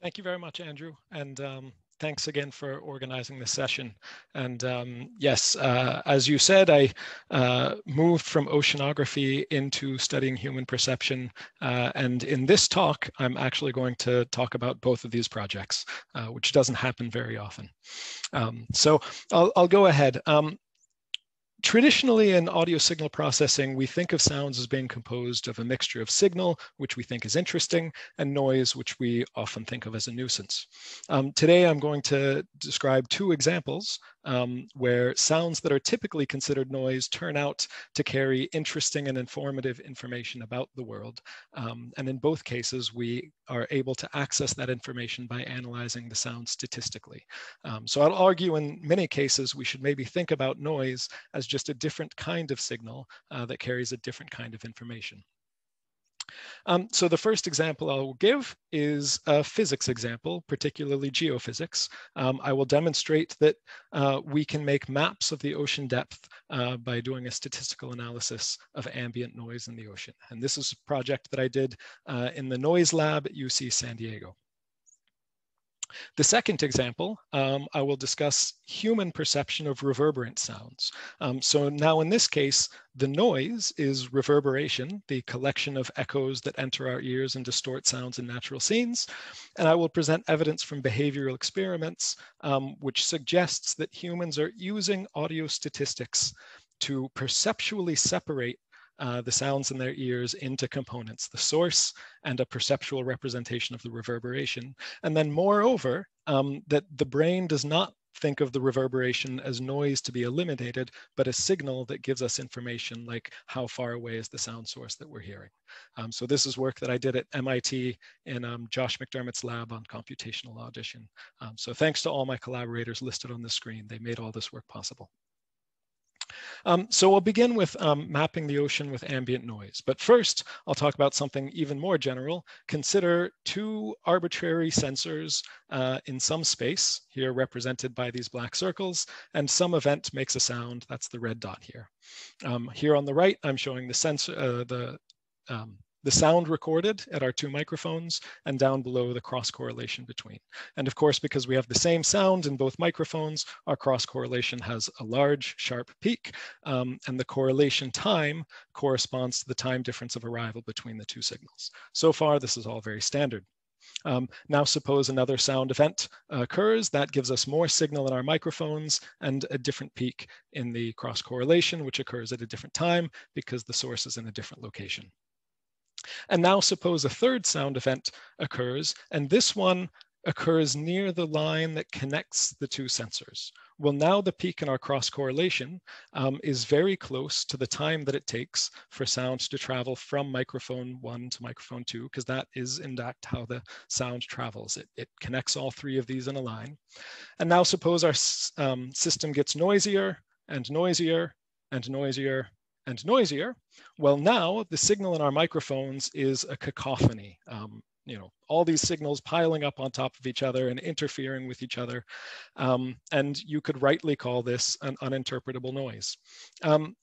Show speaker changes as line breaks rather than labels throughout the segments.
Thank you very much, Andrew. And thanks again for organizing this session. And yes, as you said, I moved from oceanography into studying human perception. And in this talk, I'm actually going to talk about both of these projects, which doesn't happen very often. So I'll go ahead. Traditionally, in audio signal processing, we think of sounds as being composed of a mixture of signal, which we think is interesting, and noise, which we often think of as a nuisance. Today, I'm going to describe two examples where sounds that are typically considered noise turn out to carry interesting and informative information about the world. And in both cases, we are able to access that information by analyzing the sound statistically. So I'll argue in many cases, we should maybe think about noise as just a different kind of signal that carries a different kind of information. So the first example I will give is a physics example, particularly geophysics. I will demonstrate that we can make maps of the ocean depth by doing a statistical analysis of ambient noise in the ocean. And this is a project that I did in the noise lab at UC San Diego. The second example, I will discuss human perception of reverberant sounds. So now in this case, the noise is reverberation, the collection of echoes that enter our ears and distort sounds in natural scenes. And I will present evidence from behavioral experiments, which suggests that humans are using audio statistics to perceptually separate the sounds in their ears into components, the source and a perceptual representation of the reverberation. And then moreover, that the brain does not think of the reverberation as noise to be eliminated, but a signal that gives us information like how far away is the sound source that we're hearing. So this is work that I did at MIT in Josh McDermott's lab on computational audition. So thanks to all my collaborators listed on the screen. They made all this work possible. So we'll begin with mapping the ocean with ambient noise. But first, I'll talk about something even more general. Consider two arbitrary sensors in some space, here represented by these black circles, and some event makes a sound. That's the red dot here. Here on the right, I'm showing the sensor, the sound recorded at our two microphones, and down below the cross correlation between. And of course, because we have the same sound in both microphones, our cross correlation has a large, sharp peak, and the correlation time corresponds to the time difference of arrival between the two signals. So far, this is all very standard. Now suppose another sound event occurs that gives us more signal in our microphones and a different peak in the cross correlation, which occurs at a different time because the source is in a different location. And now suppose a third sound event occurs, and this one occurs near the line that connects the two sensors. Well, now the peak in our cross correlation is very close to the time that it takes for sound to travel from microphone 1 to microphone 2, because that is in fact how the sound travels. It connects all three of these in a line. And now suppose our system gets noisier and noisier and noisier and noisier. Well, now the signal in our microphones is a cacophony. All these signals piling up on top of each other and interfering with each other. And you could rightly call this an uninterpretable noise.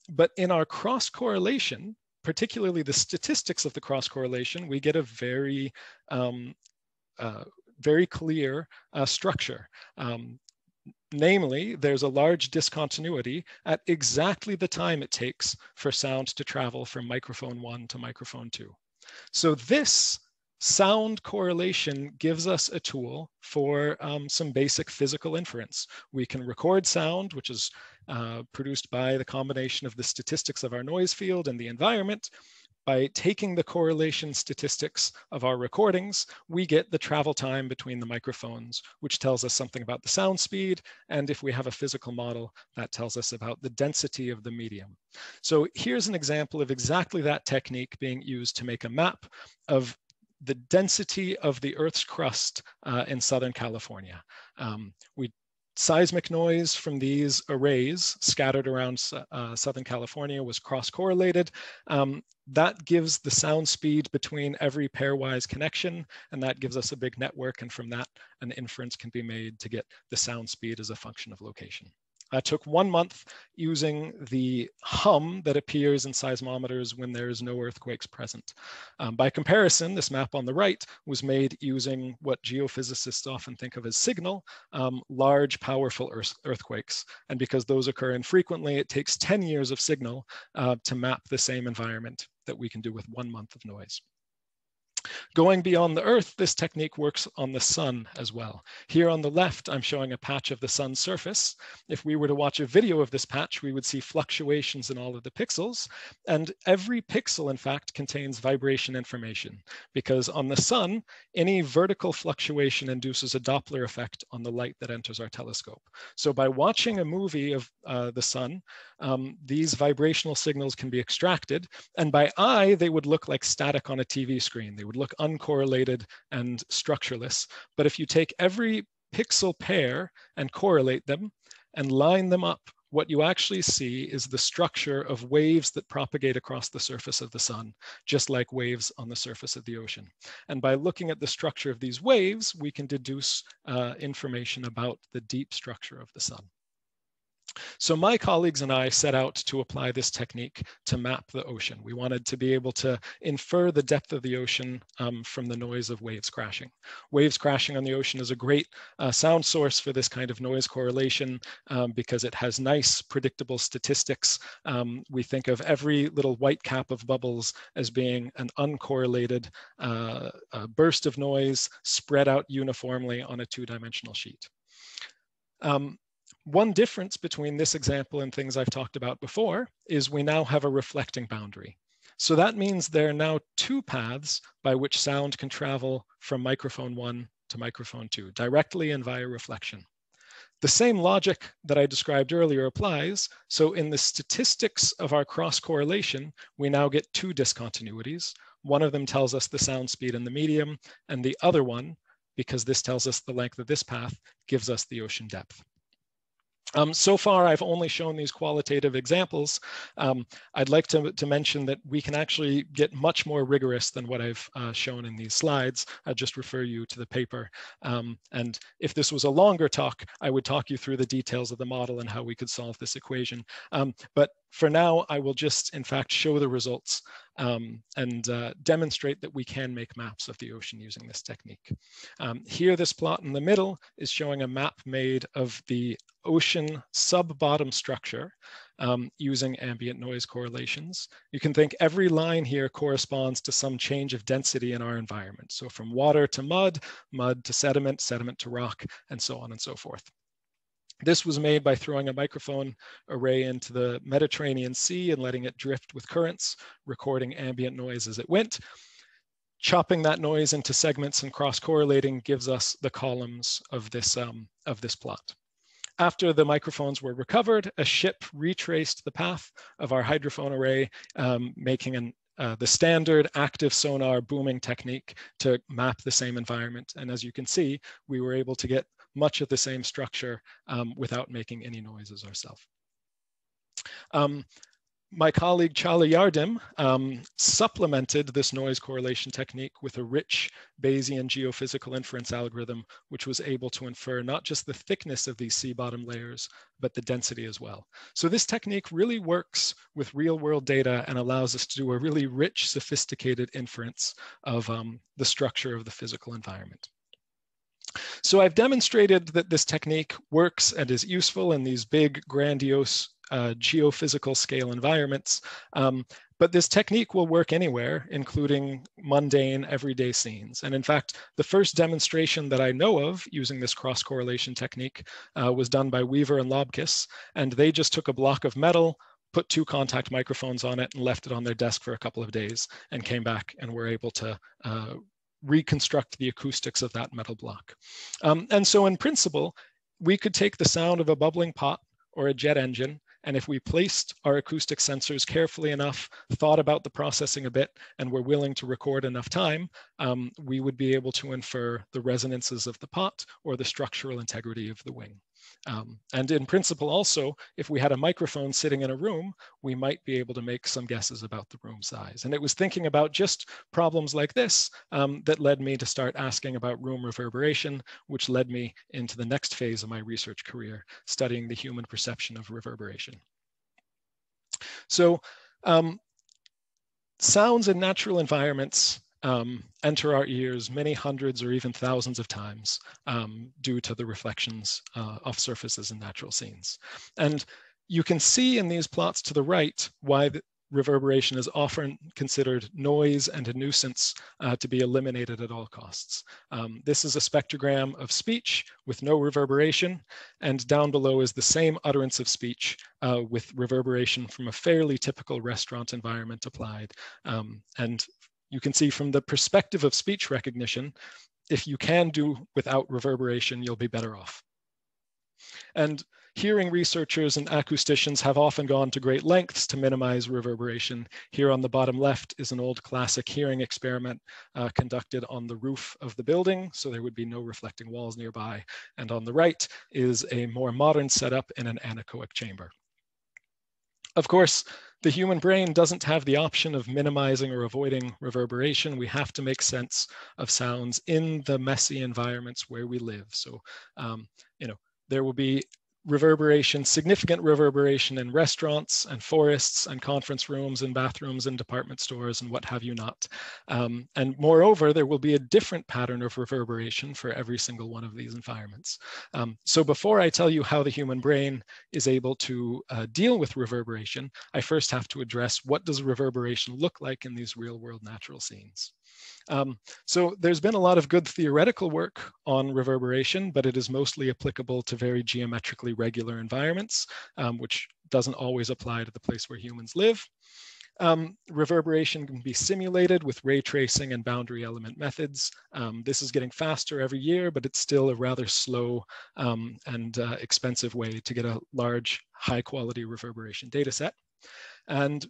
But in our cross correlation, particularly the statistics of the cross correlation, we get a very, very clear structure. Namely, there's a large discontinuity at exactly the time it takes for sound to travel from microphone 1 to microphone 2. So this sound correlation gives us a tool for some basic physical inference. We can record sound, which is produced by the combination of the statistics of our noise field and the environment. By taking the correlation statistics of our recordings, we get the travel time between the microphones, which tells us something about the sound speed. And if we have a physical model, that tells us about the density of the medium. So here's an example of exactly that technique being used to make a map of the density of the Earth's crust in Southern California. Seismic noise from these arrays scattered around Southern California was cross-correlated. That gives the sound speed between every pairwise connection, and that gives us a big network, and from that, an inference can be made to get the sound speed as a function of location. Took 1 month using the hum that appears in seismometers when there is no earthquakes present. By comparison, this map on the right was made using what geophysicists often think of as signal, large, powerful earthquakes. And because those occur infrequently, it takes 10 years of signal to map the same environment that we can do with 1 month of noise. Going beyond the Earth, this technique works on the sun as well. Here on the left, I'm showing a patch of the sun's surface. If we were to watch a video of this patch, we would see fluctuations in all of the pixels. And every pixel, in fact, contains vibration information, because on the sun, any vertical fluctuation induces a Doppler effect on the light that enters our telescope. So by watching a movie of the sun, these vibrational signals can be extracted, and by eye, they would look like static on a TV screen. They would look uncorrelated and structureless. But if you take every pixel pair and correlate them and line them up, what you actually see is the structure of waves that propagate across the surface of the sun, just like waves on the surface of the ocean. And by looking at the structure of these waves, we can deduce information about the deep structure of the sun. So my colleagues and I set out to apply this technique to map the ocean. We wanted to be able to infer the depth of the ocean from the noise of waves crashing. Waves crashing on the ocean is a great sound source for this kind of noise correlation because it has nice predictable statistics. We think of every little white cap of bubbles as being an uncorrelated burst of noise spread out uniformly on a two-dimensional sheet. One difference between this example and things I've talked about before is we now have a reflecting boundary. So that means there are now two paths by which sound can travel from microphone 1 to microphone 2, directly and via reflection. The same logic that I described earlier applies. So in the statistics of our cross correlation, we now get two discontinuities. One of them tells us the sound speed in the medium, and the other one, because this tells us the length of this path, gives us the ocean depth. So far, I've only shown these qualitative examples. I'd like to mention that we can actually get much more rigorous than what I've shown in these slides. I'll just refer you to the paper. And if this was a longer talk, I would talk you through the details of the model and how we could solve this equation. But for now, I will just, in fact, show the results and demonstrate that we can make maps of the ocean using this technique. Here, this plot in the middle is showing a map made of the ocean sub-bottom structure using ambient noise correlations. You can think every line here corresponds to some change of density in our environment. So from water to mud, mud to sediment, sediment to rock, and so on and so forth. This was made by throwing a microphone array into the Mediterranean Sea and letting it drift with currents, recording ambient noise as it went. Chopping that noise into segments and cross-correlating gives us the columns of this plot. After the microphones were recovered, a ship retraced the path of our hydrophone array, making the standard active sonar booming technique to map the same environment. And as you can see, we were able to get much of the same structure without making any noises ourselves. My colleague Charlie Yardim supplemented this noise correlation technique with a rich Bayesian geophysical inference algorithm, which was able to infer not just the thickness of these sea bottom layers, but the density as well. So this technique really works with real world data and allows us to do a really rich, sophisticated inference of the structure of the physical environment. So I've demonstrated that this technique works and is useful in these big, grandiose geophysical scale environments, but this technique will work anywhere, including mundane, everyday scenes. And in fact, the first demonstration that I know of using this cross-correlation technique was done by Weaver and Lobkis, and they just took a block of metal, put two contact microphones on it, and left it on their desk for a couple of days, and came back and were able to reconstruct the acoustics of that metal block. And so in principle, we could take the sound of a bubbling pot or a jet engine, and if we placed our acoustic sensors carefully enough, thought about the processing a bit, and were willing to record enough time, we would be able to infer the resonances of the pot or the structural integrity of the wing. And in principle also, if we had a microphone sitting in a room, we might be able to make some guesses about the room size. And it was thinking about just problems like this that led me to start asking about room reverberation, which led me into the next phase of my research career, studying the human perception of reverberation. So sounds in natural environments enter our ears many hundreds or even thousands of times due to the reflections of surfaces in natural scenes. And you can see in these plots to the right why the reverberation is often considered noise and a nuisance to be eliminated at all costs. This is a spectrogram of speech with no reverberation, and down below is the same utterance of speech with reverberation from a fairly typical restaurant environment applied. And you can see from the perspective of speech recognition, if you can do without reverberation, you'll be better off. And hearing researchers and acousticians have often gone to great lengths to minimize reverberation. Here on the bottom left is an old classic hearing experiment conducted on the roof of the building, so there would be no reflecting walls nearby. And on the right is a more modern setup in an anechoic chamber. Of course, the human brain doesn't have the option of minimizing or avoiding reverberation. We have to make sense of sounds in the messy environments where we live. So, there will be reverberation, significant reverberation in restaurants and forests and conference rooms and bathrooms and department stores and what have you not. And moreover, there will be a different pattern of reverberation for every single one of these environments. So before I tell you how the human brain is able to deal with reverberation, I first have to address what does reverberation look like in these real world natural scenes. So there's been a lot of good theoretical work on reverberation, but it is mostly applicable to very geometrically regular environments, which doesn't always apply to the place where humans live. Reverberation can be simulated with ray tracing and boundary element methods. This is getting faster every year, but it's still a rather slow and expensive way to get a large, high quality reverberation data set. And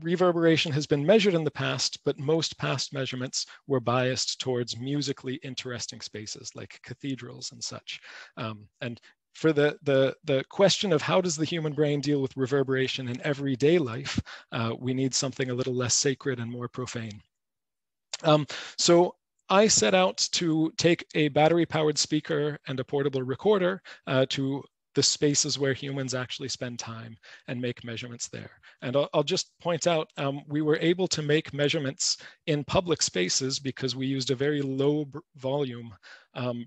reverberation has been measured in the past, but most past measurements were biased towards musically interesting spaces like cathedrals and such. And for the question of how does the human brain deal with reverberation in everyday life, we need something a little less sacred and more profane. So I set out to take a battery-powered speaker and a portable recorder to the spaces where humans actually spend time and make measurements there. And I'll just point out, we were able to make measurements in public spaces because we used a very low volume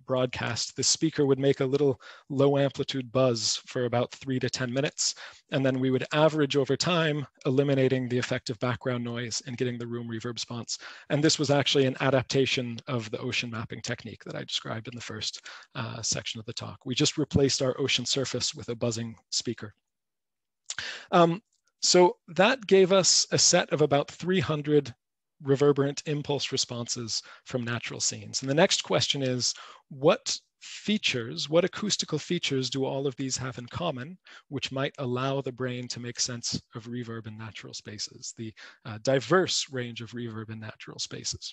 broadcast. The speaker would make a little low amplitude buzz for about 3 to 10 minutes. And then we would average over time, eliminating the effect of background noise and getting the room reverb response. And this was actually an adaptation of the ocean mapping technique that I described in the first section of the talk. We just replaced our ocean surface with a buzzing speaker. So that gave us a set of about 300 reverberant impulse responses from natural scenes. And the next question is, what features, what acoustical features do all of these have in common, which might allow the brain to make sense of reverb in natural spaces, the diverse range of reverb in natural spaces?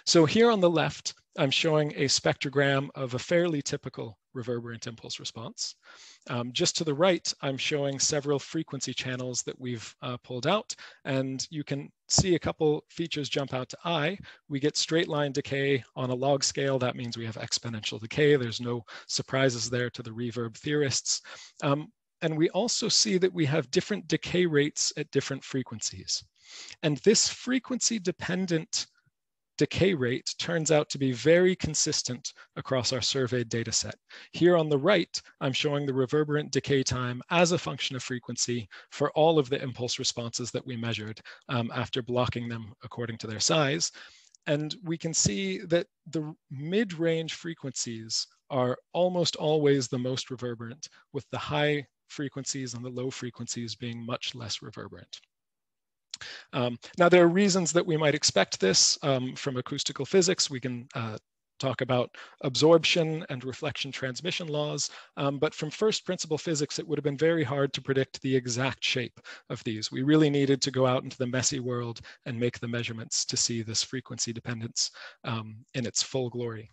So here on the left, I'm showing a spectrogram of a fairly typical reverberant impulse response. Just to the right, I'm showing several frequency channels that we've pulled out, and you can see a couple features jump out to eye. We get straight line decay on a log scale. That means we have exponential decay. There's no surprises there to the reverb theorists. And we also see that we have different decay rates at different frequencies. And this frequency-dependent decay rate turns out to be very consistent across our surveyed data set. Here on the right, I'm showing the reverberant decay time as a function of frequency for all of the impulse responses that we measured after blocking them according to their size. And we can see that the mid-range frequencies are almost always the most reverberant, with the high frequencies and the low frequencies being much less reverberant. Now, there are reasons that we might expect this from acoustical physics. We can talk about absorption and reflection transmission laws, but from first principle physics, it would have been very hard to predict the exact shape of these. We really needed to go out into the messy world and make the measurements to see this frequency dependence in its full glory.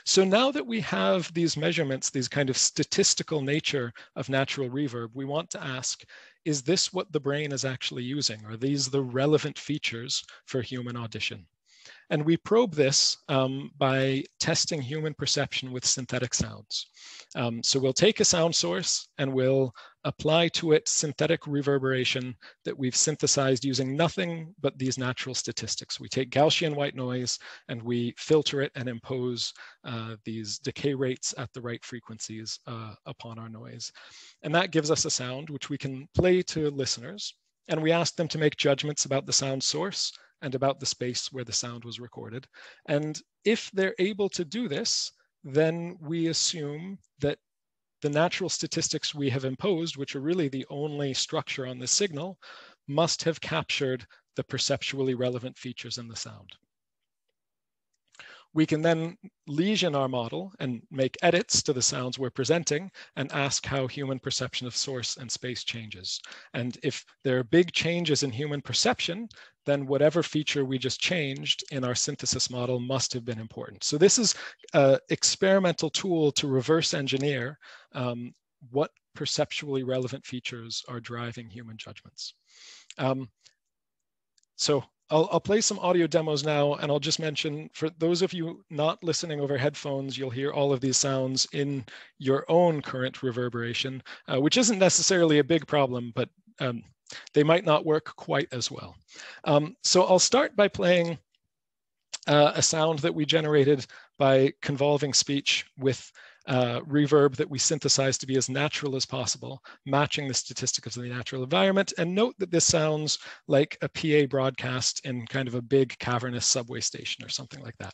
So now that we have these measurements, these kind of statistical nature of natural reverb, we want to ask, is this what the brain is actually using? Are these the relevant features for human audition? And we probe this by testing human perception with synthetic sounds. So we'll take a sound source and we'll apply to it synthetic reverberation that we've synthesized using nothing but these natural statistics. We take Gaussian white noise and we filter it and impose these decay rates at the right frequencies upon our noise. And that gives us a sound which we can play to listeners. And we ask them to make judgments about the sound source and about the space where the sound was recorded. And if they're able to do this, then we assume that the natural statistics we have imposed, which are really the only structure on the signal, must have captured the perceptually relevant features in the sound. We can then lesion our model and make edits to the sounds we're presenting and ask how human perception of source and space changes. And if there are big changes in human perception, then whatever feature we just changed in our synthesis model must have been important. So this is an experimental tool to reverse engineer what perceptually relevant features are driving human judgments. So I'll play some audio demos now, and I'll just mention, for those of you not listening over headphones, you'll hear all of these sounds in your own current reverberation, which isn't necessarily a big problem, but they might not work quite as well. So I'll start by playing a sound that we generated by convolving speech with reverb that we synthesized to be as natural as possible, matching the statistics of the natural environment. And note that this sounds like a PA broadcast in kind of a big cavernous subway station or something like that.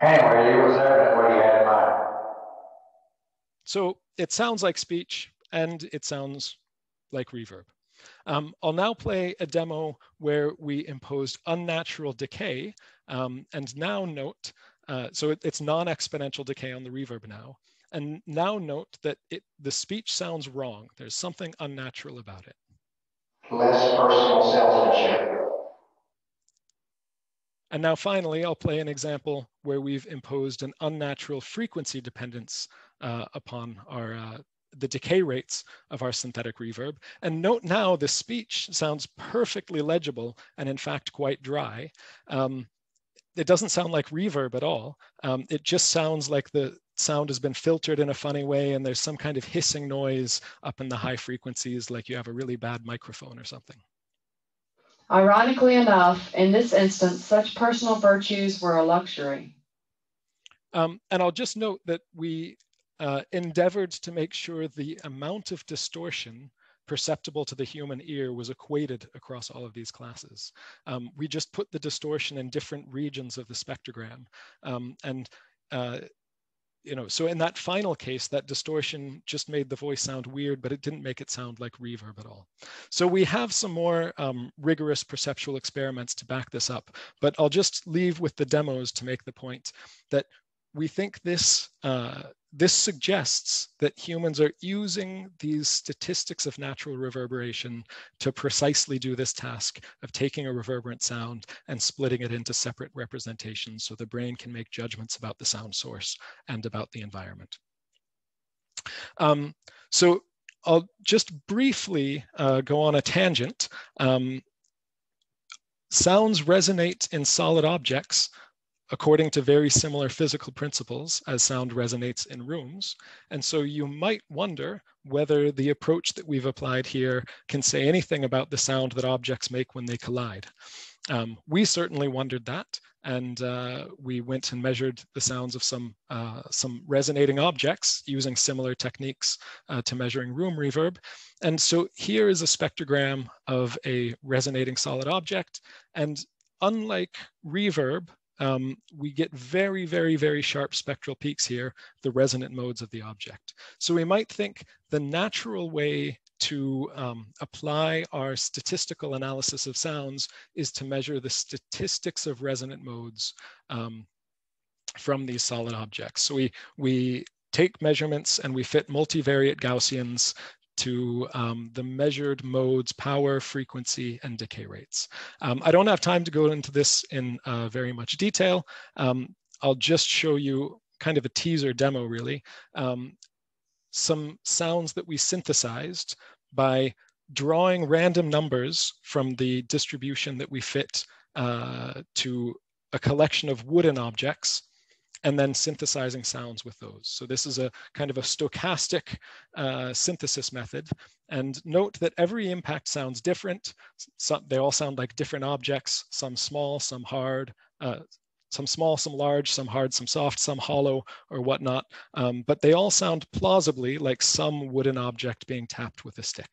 Anyway, it was evident what he had in mind.
So it sounds like speech and it sounds like reverb. I'll now play a demo where we imposed unnatural decay, and now note, so it's non-exponential decay on the reverb now, and now note that the speech sounds wrong. There's something unnatural about it.
Less personal salesmanship.
And now finally, I'll play an example where we've imposed an unnatural frequency dependence upon our the decay rates of our synthetic reverb. And note now the speech sounds perfectly legible and in fact quite dry. It doesn't sound like reverb at all. It just sounds like the sound has been filtered in a funny way and there's some kind of hissing noise up in the high frequencies, like you have a really bad microphone or something.
Ironically enough, in this instance, such personal virtues were a luxury.
And I'll just note that we endeavored to make sure the amount of distortion perceptible to the human ear was equated across all of these classes. We just put the distortion in different regions of the spectrogram. So in that final case, that distortion just made the voice sound weird, but it didn't make it sound like reverb at all. So we have some more rigorous perceptual experiments to back this up, but I'll just leave with the demos to make the point that we think this suggests that humans are using these statistics of natural reverberation to precisely do this task of taking a reverberant sound and splitting it into separate representations so the brain can make judgments about the sound source and about the environment. So I'll just briefly go on a tangent. Sounds resonate in solid objects according to very similar physical principles as sound resonates in rooms. And so you might wonder whether the approach that we've applied here can say anything about the sound that objects make when they collide. We certainly wondered that, and we went and measured the sounds of some resonating objects using similar techniques to measuring room reverb. And so here is a spectrogram of a resonating solid object, and unlike reverb, we get very, very, very sharp spectral peaks here, the resonant modes of the object. So we might think the natural way to apply our statistical analysis of sounds is to measure the statistics of resonant modes from these solid objects. So we take measurements and we fit multivariate Gaussians to the measured modes, power, frequency, and decay rates. I don't have time to go into this in very much detail. I'll just show you kind of a teaser demo really, some sounds that we synthesized by drawing random numbers from the distribution that we fit to a collection of wooden objects, and then synthesizing sounds with those. So this is a kind of a stochastic synthesis method. And note that every impact sounds different. They all sound like different objects, some small, some hard, some small, some large, some hard, some soft, some hollow, or whatnot. But they all sound plausibly like some wooden object being tapped with a stick.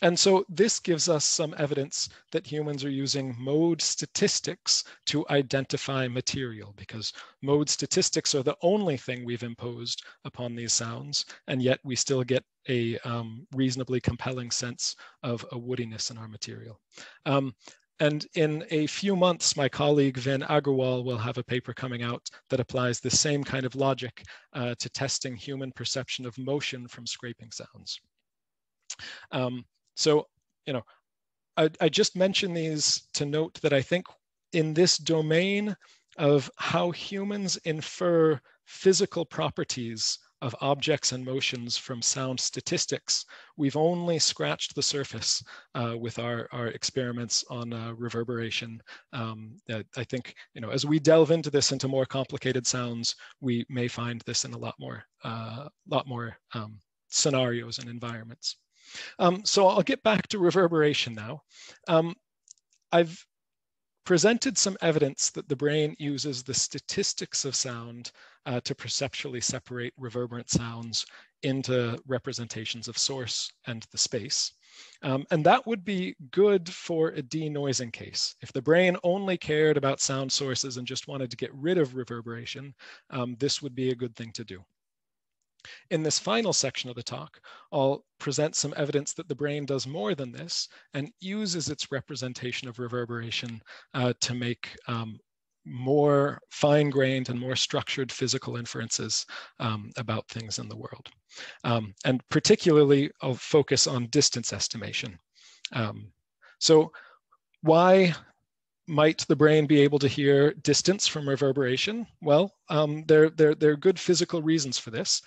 And so this gives us some evidence that humans are using mode statistics to identify material, because mode statistics are the only thing we've imposed upon these sounds, and yet we still get a reasonably compelling sense of a woodiness in our material. And in a few months, my colleague Vin Agarwal will have a paper coming out that applies the same kind of logic to testing human perception of motion from scraping sounds. So, you know, I just mention these to note that I think in this domain of how humans infer physical properties of objects and motions from sound statistics, we've only scratched the surface with our experiments on reverberation. I think, you know, as we delve into this, into more complicated sounds, we may find this in a lot more scenarios and environments. So I'll get back to reverberation now. I've presented some evidence that the brain uses the statistics of sound to perceptually separate reverberant sounds into representations of source and the space. And that would be good for a denoising case. If the brain only cared about sound sources and just wanted to get rid of reverberation, this would be a good thing to do. In this final section of the talk, I'll present some evidence that the brain does more than this and uses its representation of reverberation to make more fine-grained and more structured physical inferences about things in the world. And particularly, I'll focus on distance estimation. So why might the brain be able to hear distance from reverberation? Well, there are good physical reasons for this.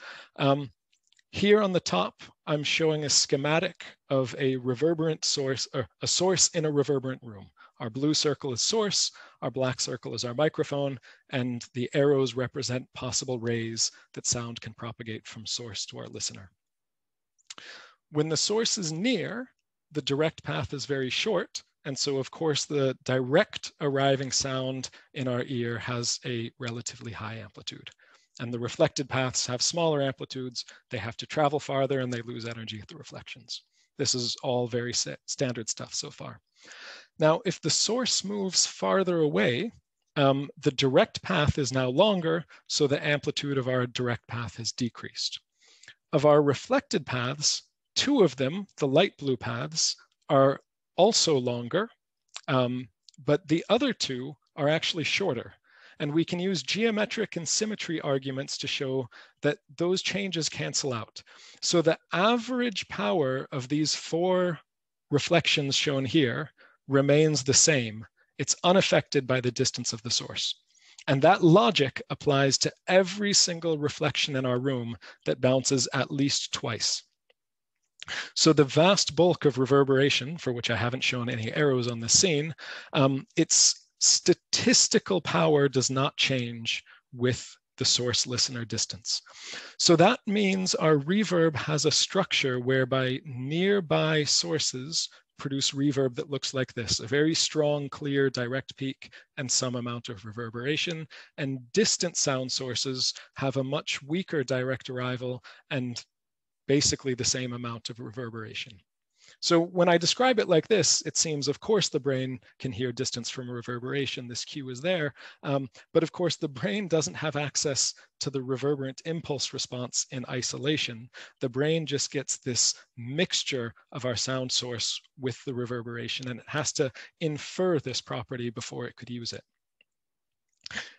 Here on the top, I'm showing a schematic of a reverberant source, or a source in a reverberant room. Our blue circle is source, our black circle is our microphone, and the arrows represent possible rays that sound can propagate from source to our listener. When the source is near, the direct path is very short, and so, of course, the direct arriving sound in our ear has a relatively high amplitude. And the reflected paths have smaller amplitudes. They have to travel farther, and they lose energy at the reflections. This is all very standard stuff so far. Now, if the source moves farther away, the direct path is now longer, so the amplitude of our direct path has decreased. Of our reflected paths, two of them, the light blue paths, are also longer, but the other two are actually shorter. And we can use geometric and symmetry arguments to show that those changes cancel out. So the average power of these four reflections shown here remains the same. It's unaffected by the distance of the source. And that logic applies to every single reflection in our room that bounces at least twice. So the vast bulk of reverberation, for which I haven't shown any arrows on the scene, its statistical power does not change with the source listener distance. So that means our reverb has a structure whereby nearby sources produce reverb that looks like this: a very strong, clear, direct peak and some amount of reverberation. And distant sound sources have a much weaker direct arrival and basically the same amount of reverberation. So when I describe it like this, it seems, of course, the brain can hear distance from reverberation. This cue is there. But of course, the brain doesn't have access to the reverberant impulse response in isolation. The brain just gets this mixture of our sound source with the reverberation, and it has to infer this property before it could use it.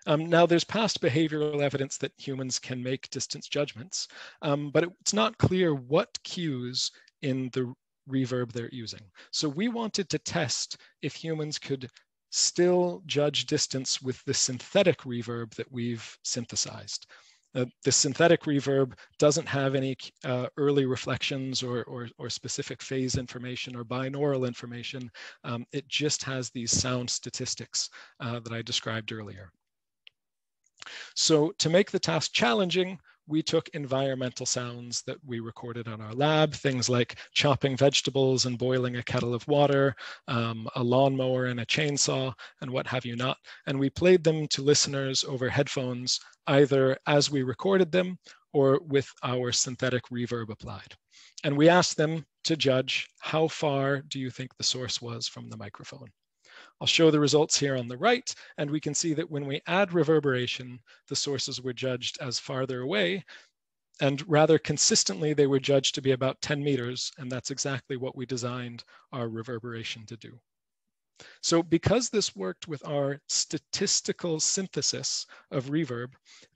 Now, there's past behavioral evidence that humans can make distance judgments, but it's not clear what cues in the reverb they're using. So we wanted to test if humans could still judge distance with the synthetic reverb that we've synthesized. The synthetic reverb doesn't have any early reflections or specific phase information or binaural information. It just has these sound statistics that I described earlier. So to make the task challenging, we took environmental sounds that we recorded on our lab, things like chopping vegetables and boiling a kettle of water, a lawnmower and a chainsaw, and what have you not. And we played them to listeners over headphones, either as we recorded them or with our synthetic reverb applied. And we asked them to judge how far do you think the source was from the microphone. I'll show the results here on the right, and we can see that when we add reverberation, the sources were judged as farther away, and rather consistently, they were judged to be about 10 meters, and that's exactly what we designed our reverberation to do. So because this worked with our statistical synthesis of reverb,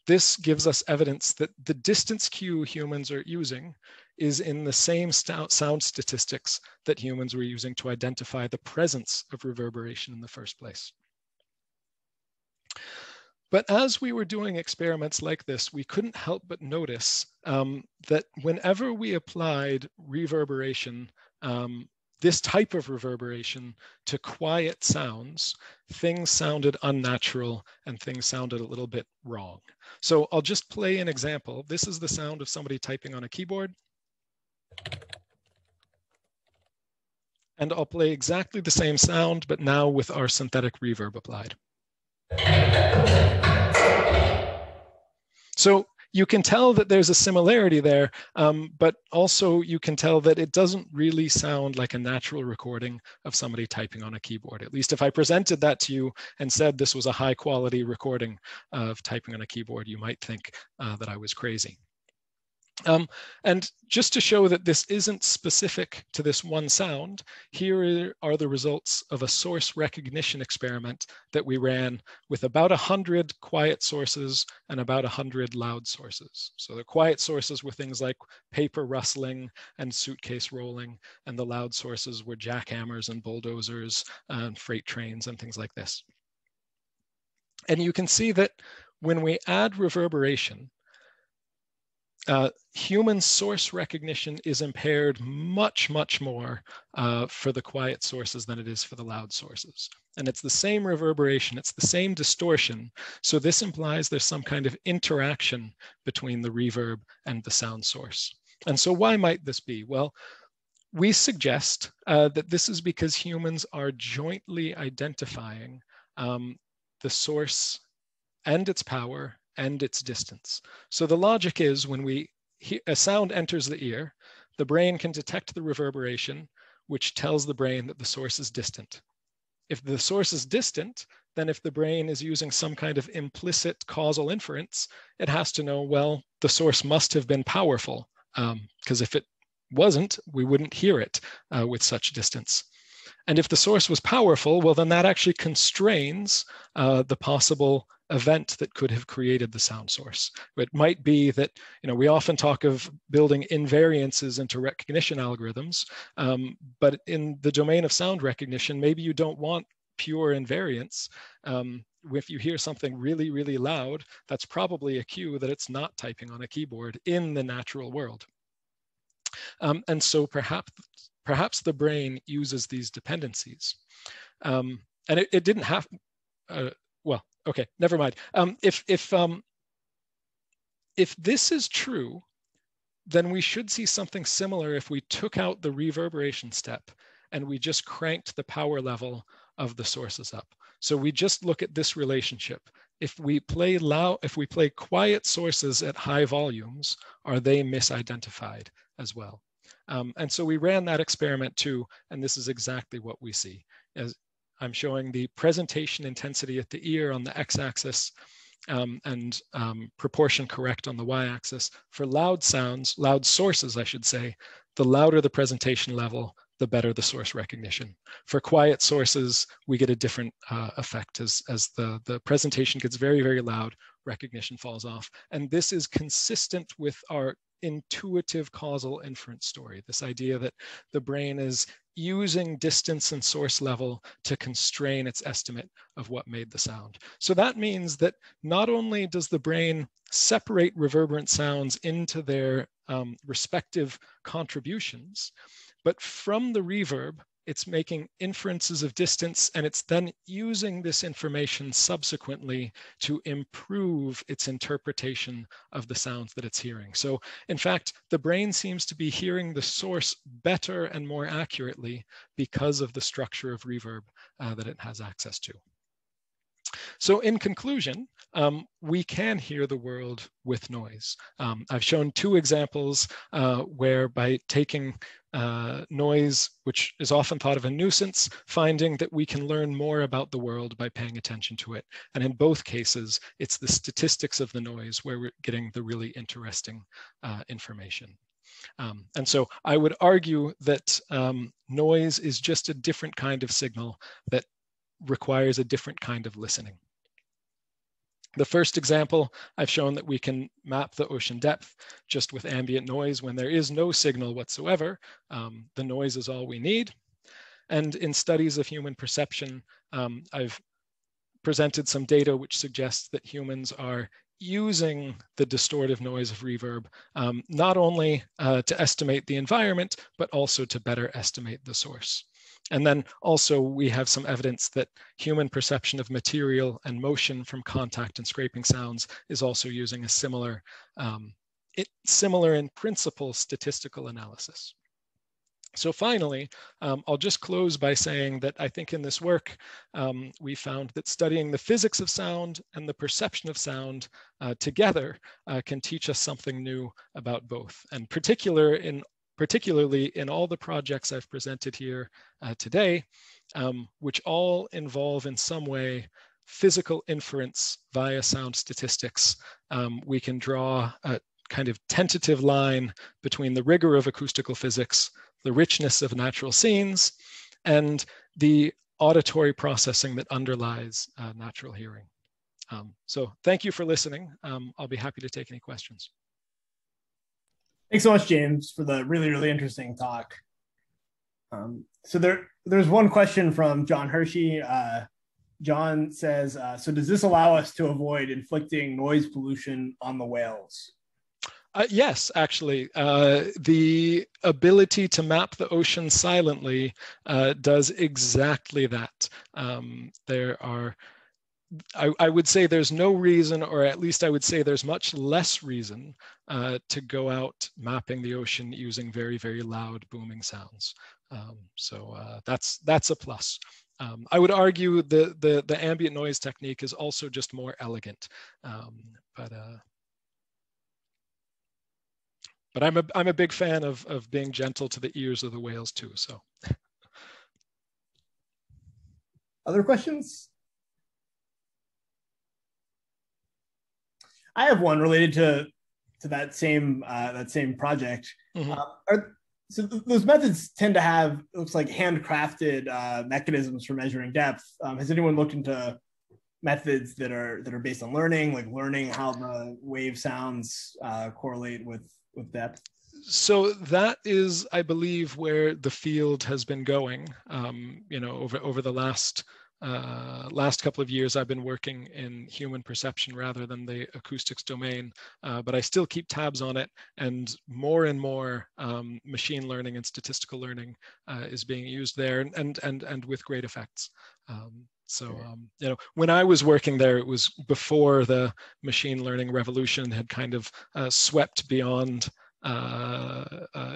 this gives us evidence that the distance cue humans are using is in the same sound statistics that humans were using to identify the presence of reverberation in the first place. But as we were doing experiments like this, we couldn't help but notice that whenever we applied reverberation, this type of reverberation to quiet sounds, things sounded unnatural and things sounded a little bit wrong. So I'll just play an example. This is the sound of somebody typing on a keyboard. And I'll play exactly the same sound, but now with our synthetic reverb applied. So you can tell that there's a similarity there, but also you can tell that it doesn't really sound like a natural recording of somebody typing on a keyboard. At least if I presented that to you and said this was a high quality recording of typing on a keyboard, you might think that I was crazy. And just to show that this isn't specific to this one sound, here are the results of a source recognition experiment that we ran with about 100 quiet sources and about 100 loud sources. So the quiet sources were things like paper rustling and suitcase rolling, and the loud sources were jackhammers and bulldozers and freight trains and things like this. And you can see that when we add reverberation, human source recognition is impaired much, much more for the quiet sources than it is for the loud sources. And it's the same reverberation, it's the same distortion. So this implies there's some kind of interaction between the reverb and the sound source. And so why might this be? Well, we suggest that this is because humans are jointly identifying the source and its power and its distance. So the logic is when a sound enters the ear, the brain can detect the reverberation, which tells the brain that the source is distant. If the source is distant, then if the brain is using some kind of implicit causal inference, it has to know, well, the source must have been powerful, because if it wasn't, we wouldn't hear it with such distance. And if the source was powerful, well, then that actually constrains the possible event that could have created the sound source. It might be that, we often talk of building invariances into recognition algorithms, but in the domain of sound recognition, maybe you don't want pure invariance. If you hear something really, really loud, that's probably a cue that it's not typing on a keyboard in the natural world. And so perhaps the brain uses these dependencies. And it didn't have, well, okay, never mind. If this is true, then we should see something similar if we took out the reverberation step and we just cranked the power level of the sources up. So we just look at this relationship. If we play quiet sources at high volumes, are they misidentified as well? And so we ran that experiment too, and this is exactly what we see. As I'm showing the presentation intensity at the ear on the x-axis and proportion correct on the y-axis. For loud sounds, loud sources, I should say, the louder the presentation level, the better the source recognition. For quiet sources, we get a different effect. As the presentation gets very, very loud, recognition falls off. And this is consistent with our intuitive causal inference story, this idea that the brain is using distance and source level to constrain its estimate of what made the sound. So that means that not only does the brain separate reverberant sounds into their respective contributions, but from the reverb, it's making inferences of distance, and it's then using this information subsequently to improve its interpretation of the sounds that it's hearing. So in fact, the brain seems to be hearing the source better and more accurately because of the structure of reverb that it has access to. So in conclusion, we can hear the world with noise. I've shown two examples where by taking noise, which is often thought of a nuisance, finding that we can learn more about the world by paying attention to it. And in both cases, it's the statistics of the noise where we're getting the really interesting information. And so I would argue that noise is just a different kind of signal that requires a different kind of listening. The first example, I've shown that we can map the ocean depth just with ambient noise when there is no signal whatsoever. The noise is all we need. And in studies of human perception, I've presented some data which suggests that humans are using the distortive noise of reverb, not only to estimate the environment, but also to better estimate the source. And then also we have some evidence that human perception of material and motion from contact and scraping sounds is also using a similar in principle statistical analysis. So finally, I'll just close by saying that I think in this work, we found that studying the physics of sound and the perception of sound together can teach us something new about both. And particularly in all the projects I've presented here today, which all involve in some way physical inference via sound statistics, we can draw a kind of tentative line between the rigor of acoustical physics, the richness of natural scenes, and the auditory processing that underlies natural hearing. So thank you for listening. I'll be happy to take any questions.
Thanks so much, James, for the really, really interesting talk. So there's one question from John Hershey. John says, so does this allow us to avoid inflicting noise pollution on the whales?
Yes, actually. The ability to map the ocean silently does exactly that. I would say there's no reason, or at least I would say there's much less reason to go out mapping the ocean using very, very loud booming sounds. So that's a plus. I would argue the ambient noise technique is also just more elegant, but I'm a big fan of being gentle to the ears of the whales too. So,
other questions? I have one related to that same project. Mm-hmm. So those methods tend to have, it looks like, handcrafted mechanisms for measuring depth. Has anyone looked into methods that are based on learning, like learning how the wave sounds correlate with depth?
So that is, I believe, where the field has been going. Over the last couple of years, I've been working in human perception rather than the acoustics domain, but I still keep tabs on it, and more machine learning and statistical learning is being used there, and with great effects. When I was working there, it was before the machine learning revolution had kind of swept beyond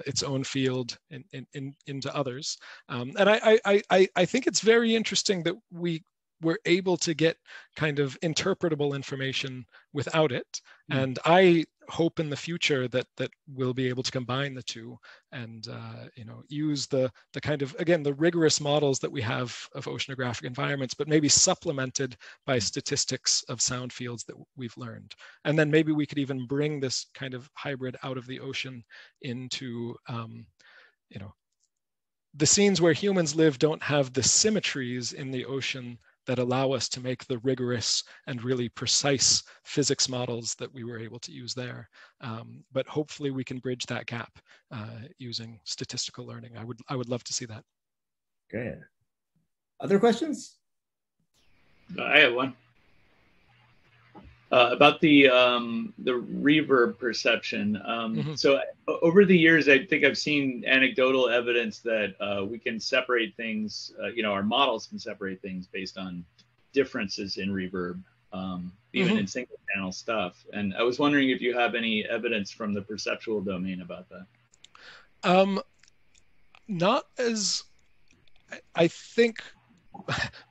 its own field into others. And I think it's very interesting that we were able to get kind of interpretable information without it. And I hope in the future that we'll be able to combine the two and use the kind of, again, the rigorous models that we have of oceanographic environments, but maybe supplemented by statistics of sound fields that we've learned. And then maybe we could even bring this kind of hybrid out of the ocean into the scenes where humans live don't have the symmetries in the ocean that allow us to make the rigorous and really precise physics models that we were able to use there. But hopefully we can bridge that gap using statistical learning. I would love to see that.
Great. Other questions?
I have one. About the reverb perception. So over the years, I think I've seen anecdotal evidence that we can separate things. Our models can separate things based on differences in reverb, even in single channel stuff. And I was wondering if you have any evidence from the perceptual domain about that.
Not as I think.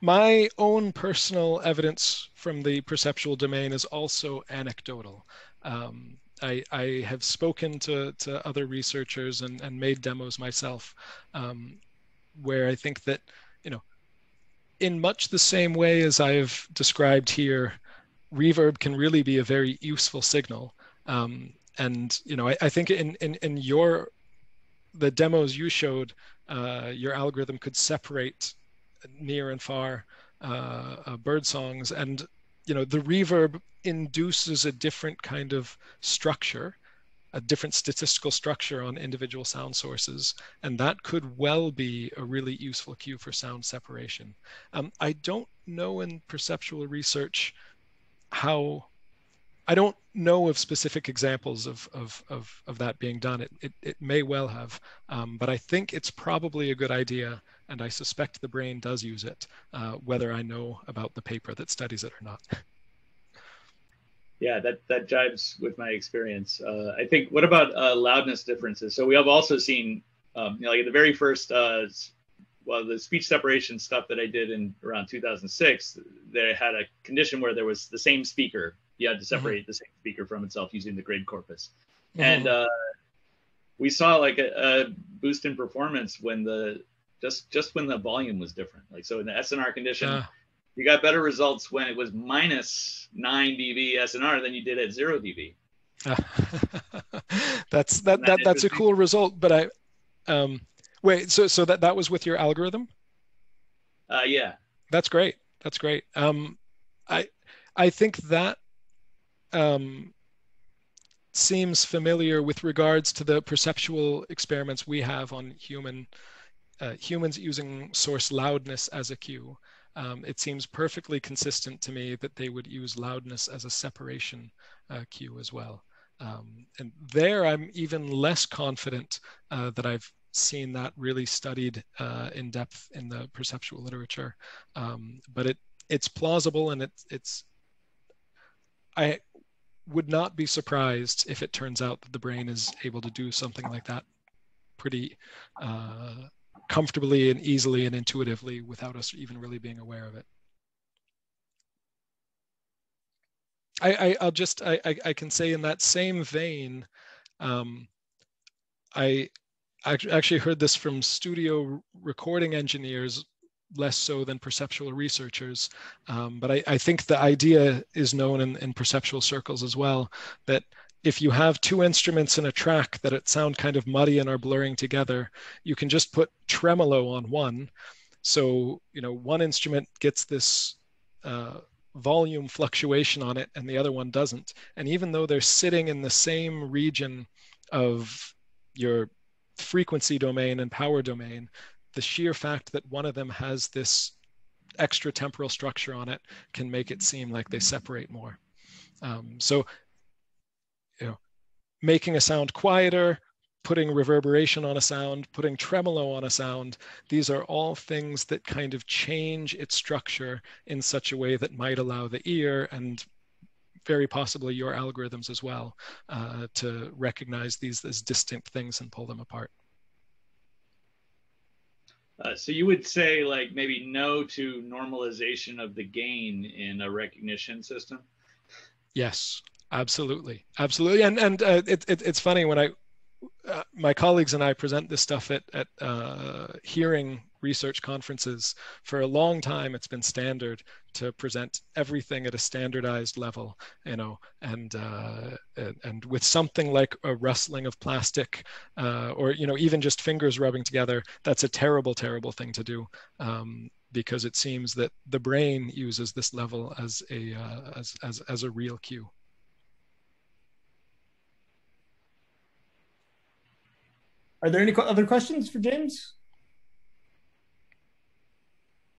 My own personal evidence from the perceptual domain is also anecdotal. I have spoken to other researchers and made demos myself, where I think that, in much the same way as I've described here, reverb can really be a very useful signal. And I think in the demos you showed, your algorithm could separate near and far bird songs, and the reverb induces a different kind of structure, a different statistical structure on individual sound sources, and that could well be a really useful cue for sound separation. I don't know in perceptual research I don't know of specific examples of that being done. It may well have, but I think it's probably a good idea, and I suspect the brain does use it, whether I know about the paper that studies it or not.
Yeah, that jives with my experience. I think, what about loudness differences? So we have also seen, like the very first, the speech separation stuff that I did in around 2006, they had a condition where there was the same speaker. You had to separate the same speaker from itself using the grid corpus. And we saw like a boost in performance when just when the volume was different. Like, so in the SNR condition, you got better results when it was minus 9 dB SNR than you did at 0 dB.
That's a cool result, but wait, so that was with your algorithm?
Yeah.
That's great. That's great. I think that seems familiar with regards to the perceptual experiments we have on humans using source loudness as a cue. It seems perfectly consistent to me that they would use loudness as a separation cue as well. And there I'm even less confident that I've seen that really studied in depth in the perceptual literature. But it's plausible, and I would not be surprised if it turns out that the brain is able to do something like that pretty comfortably and easily and intuitively without us even really being aware of it. I can say in that same vein, I actually heard this from studio recording engineers, less so than perceptual researchers. But I think the idea is known in perceptual circles as well, that if you have two instruments in a track that sound kind of muddy and are blurring together, you can just put tremolo on one. So, one instrument gets this volume fluctuation on it and the other one doesn't. And even though they're sitting in the same region of your frequency domain and power domain, the sheer fact that one of them has this extra temporal structure on it can make it seem like they separate more. So, making a sound quieter, putting reverberation on a sound, putting tremolo on a sound, these are all things that kind of change its structure in such a way that might allow the ear, and very possibly your algorithms as well, to recognize these as distinct things and pull them apart.
So you would say like maybe no to normalization of the gain in a recognition system?
Yes, absolutely. And it's funny, when my colleagues and I present this stuff at hearing research conferences. For a long time, it's been standard to present everything at a standardized level, you know, and with something like a rustling of plastic, or, you know, even just fingers rubbing together. That's a terrible, terrible thing to do. Because it seems that the brain uses this level as a real cue.
Are there any other questions for James?